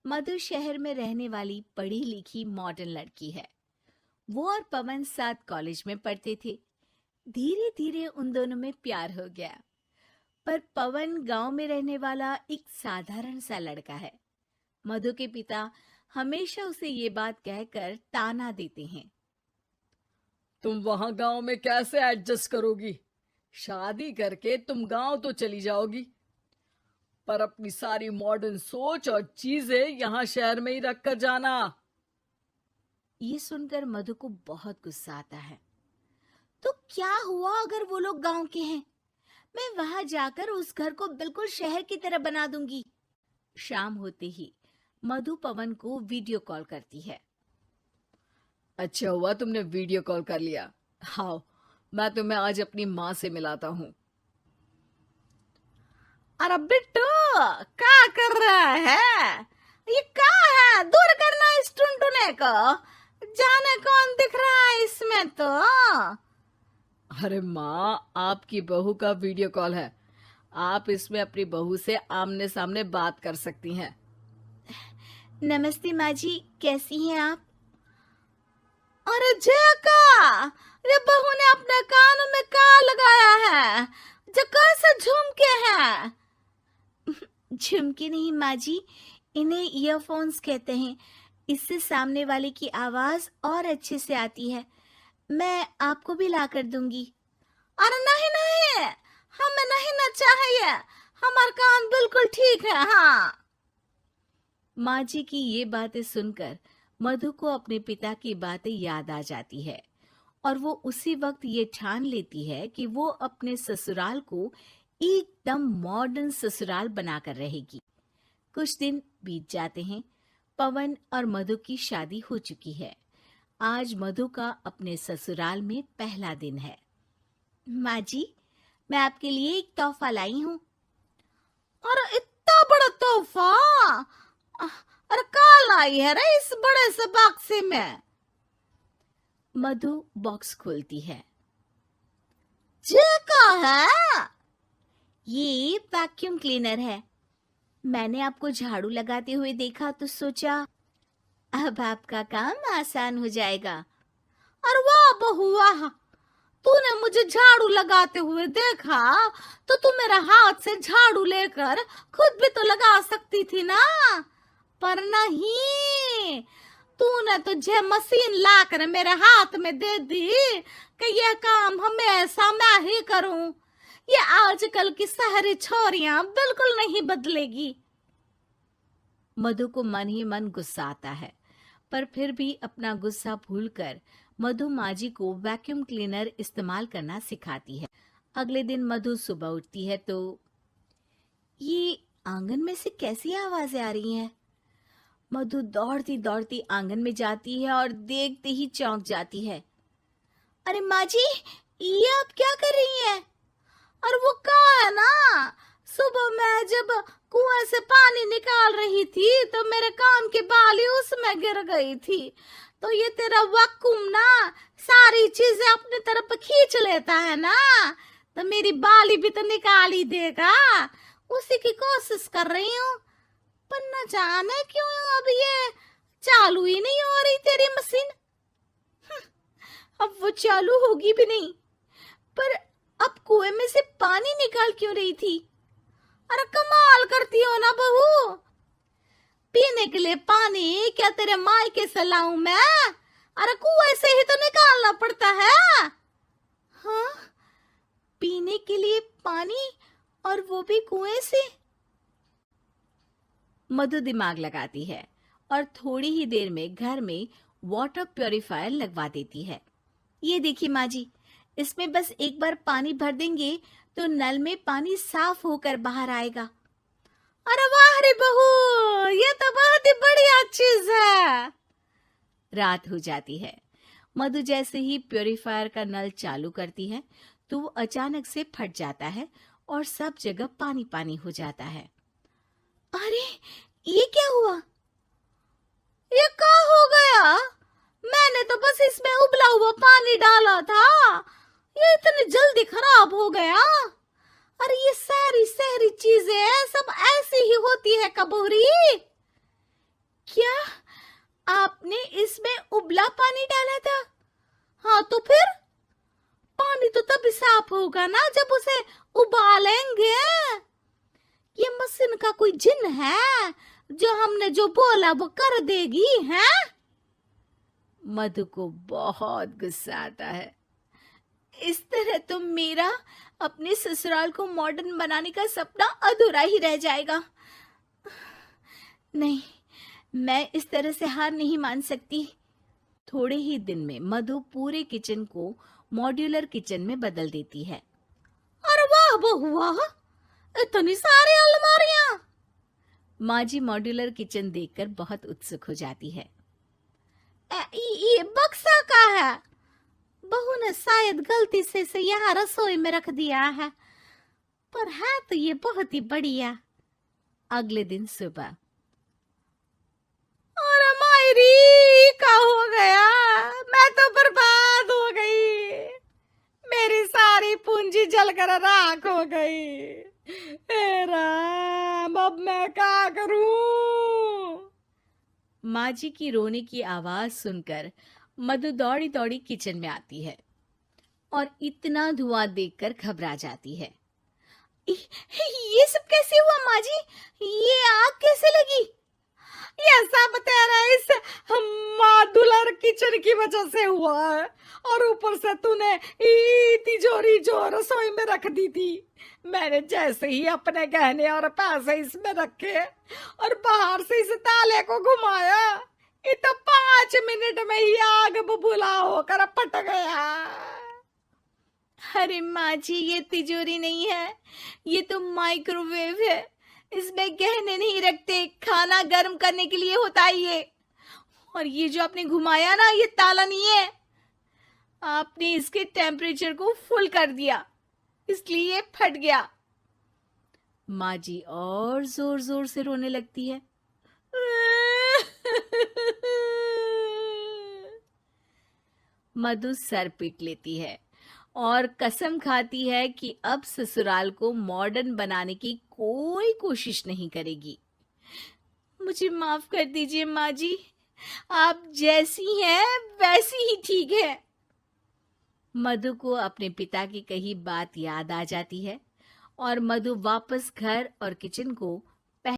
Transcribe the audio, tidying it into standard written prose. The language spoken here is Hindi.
मधु शहर में रहने वाली पढ़ी लिखी मॉडर्न लड़की है। वो और पवन साथ कॉलेज में पढ़ते थे। धीरे धीरे उन दोनों में प्यार हो गया। पर पवन गांव में रहने वाला एक साधारण सा लड़का है। मधु के पिता हमेशा उसे ये बात कहकर ताना देते हैं। तुम वहां गांव में कैसे एडजस्ट करोगी? शादी करके तुम गांव तो चली जाओगी, पर अपनी सारी मॉडर्न सोच और चीजें यहाँ शहर में ही रख कर जाना। ये सुनकर मधु को बहुत गुस्सा आता है। तो क्या हुआ अगर वो लोग गांव के हैं? मैं वहां जाकर उस घर को बिल्कुल शहर की तरह बना दूंगी। शाम होते ही मधु पवन को वीडियो कॉल करती है। अच्छा हुआ तुमने वीडियो कॉल कर लिया। हाँ, मैं तुम्हें आज अपनी माँ से मिलाता हूँ। अरे बिट्टू, क्या कर रहा है? ये क्या है? दूर करना इस टुनटुने को। जाने कौन दिख रहा है इसमें तो। अरे माँ, आपकी बहू का वीडियो कॉल है। आप इसमें अपनी बहू से आमने सामने बात कर सकती हैं। नमस्ते माँ जी, कैसी हैं आप? अरे जका, ये बहू ने अपने कानों में क्या लगाया है? जो कैसे झुमके हैं? झुमके नहीं माँ जी, इन्हें ईयरफोन्स कहते हैं। इससे सामने वाले की आवाज और अच्छे से आती है। मैं आपको भी ला कर दूंगी। अरे नहीं नहीं, हमें नहीं ना चाहिए। हमारा कान बिल्कुल ठीक है। हाँ। माँ जी की ये बातें सुनकर मधु को अपने पिता की बातें याद आ जाती है और वो उसी वक्त ये ठान लेती है कि वो अपने ससुराल को एकदम मॉडर्न ससुराल बनाकर रहेगी। कुछ दिन बीत जाते हैं। पवन और मधु की शादी हो चुकी है। आज मधु का अपने ससुराल में पहला दिन है। माँ जी, मैं आपके लिए एक तोहफा लाई हूँ। अरे इतना बड़ा तोहफा! अरे क्या लाई है रे इस बड़े से बक्से में? मधु बॉक्स खोलती है। ये क्या है? ये वैक्यूम क्लीनर है। मैंने आपको झाड़ू लगाते हुए देखा तो सोचा अब आपका काम आसान हो जाएगा। अरे वाह बहू वाह, तूने मुझे झाड़ू लगाते हुए देखा तो तू मेरा हाथ से झाड़ू लेकर खुद भी तो लगा सकती थी ना। पर नहीं, तूने तुझे मशीन लाकर मेरे हाथ में दे दी कि यह काम हमेशा मैं ही करूं। ये आजकल की शहरी छोरियां बिल्कुल नहीं बदलेगी। मधु को मन ही मन गुस्सा आता है, पर फिर भी अपना गुस्सा भूलकर मधु माँ जी को वैक्यूम क्लीनर इस्तेमाल करना सिखाती है। अगले दिन मधु सुबह उठती है तो ये आंगन में से कैसी आवाजें आ रही हैं? मधु दौड़ती दौड़ती आंगन में जाती है और देखते ही चौंक जाती है। अरे माँ जी, ये आप क्या कर रही हैं? और वो कहा है ना, सुबह मैं जब कुएं से पानी निकाल रही थी तो मेरे कान की बाली उसमें गिर गई थी। तो ये तेरा वैक्यूम ना सारी चीजें अपनी तरफ खींच लेता है ना, तो मेरी बाली भी तो निकाल ही देगा। उसी की कोशिश कर रही हूँ, पर न जाने क्यों अब ये चालू ही नहीं हो रही तेरी मशीन। अब वो चालू होगी भी नहीं। पर अब कुएं में से पानी निकाल क्यों रही थी? अरे कमाल करती हो ना बहू। पीने के लिए पानी क्या तेरे मायके से लाऊं मैं? अरे कुएं से ही तो निकालना पड़ता है। हाँ, पीने के लिए पानी, और वो भी कुएं से। मधु दिमाग लगाती है और थोड़ी ही देर में घर में वाटर प्यूरिफायर लगवा देती है। ये देखिए माँ जी, इसमें बस एक बार पानी भर देंगे तो नल में पानी साफ होकर बाहर आएगा। अरे वाह रे बहू, ये तो बहुत ही बढ़िया चीज है। रात हो जाती है। मधु जैसे ही प्यूरिफायर का नल चालू करती है तो वो अचानक से फट जाता है और सब जगह पानी पानी हो जाता है। अरे ये क्या हुआ? ये क्या हो गया? मैंने तो बस इसमें उबला हुआ पानी डाला था, ये इतनी जल्दी खराब हो गया। अरे ये सारी शहरी चीजें सब ऐसी ही होती है कबूरी। इसमें उबला पानी डाला था। हाँ तो फिर पानी तो तभी साफ होगा ना जब उसे उबालेंगे। ये मशीन का कोई जिन है जो हमने जो बोला वो कर देगी है? मधु को बहुत गुस्सा आता है। इस तरह तो मेरा अपने ससुराल को मॉडर्न बनाने का सपना अधूरा ही रह जाएगा। नहीं, मैं इस तरह से हार नहीं मान सकती। थोड़े ही दिन में मधु पूरे किचन को मॉड्यूलर किचन में बदल देती है। अरे वाह बहुआ, इतनी सारी अलमारियां! माँ जी मॉड्यूलर किचन देखकर बहुत उत्सुक हो जाती है। ये बक्सा का है। बहू ने शायद गलती से इसे यहाँ रसोई में रख दिया है, पर है तो ये बहुत ही बढ़िया। अगले दिन सुबह, अरे मायरी क्या हो गया? मैं तो बर्बाद हो गई। मेरी सारी पूंजी जलकर राख हो गई। हे राम, अब मैं क्या करूं? माँ जी की रोने की आवाज सुनकर मधु दौड़ी दौड़ी किचन में आती है और इतना धुआं देखकर घबरा जाती है। ये सब कैसे हुआ माँ जी? ये आग कैसे लगी? ये सब तेरा इस मॉड्यूलर किचन की वजह से हुआ है, और ऊपर से तूने तिजोरी जो रसोई में रख दी थी, मैंने जैसे ही अपने गहने और पैसे इसमें रखे और बाहर से इस ताले को घुमाया, ये तो 5 मिनट में ही आग बबूला होकर फट गया। अरे माँ जी, ये तिजोरी नहीं है, ये तो माइक्रोवेव है। इसमें गहने नहीं रखते, खाना गर्म करने के लिए होता है ये। और ये जो आपने घुमाया ना, ये ताला नहीं है, आपने इसके टेम्परेचर को फुल कर दिया, इसलिए ये फट गया। माँ जी और जोर जोर से रोने लगती है। मधु सर पीट लेती है और कसम खाती है कि अब ससुराल को मॉडर्न बनाने की कोई कोशिश नहीं करेगी। मुझे माफ कर दीजिए माँ जी, आप जैसी हैं वैसी ही ठीक है। मधु को अपने पिता की कही बात याद आ जाती है और मधु वापस घर और किचन को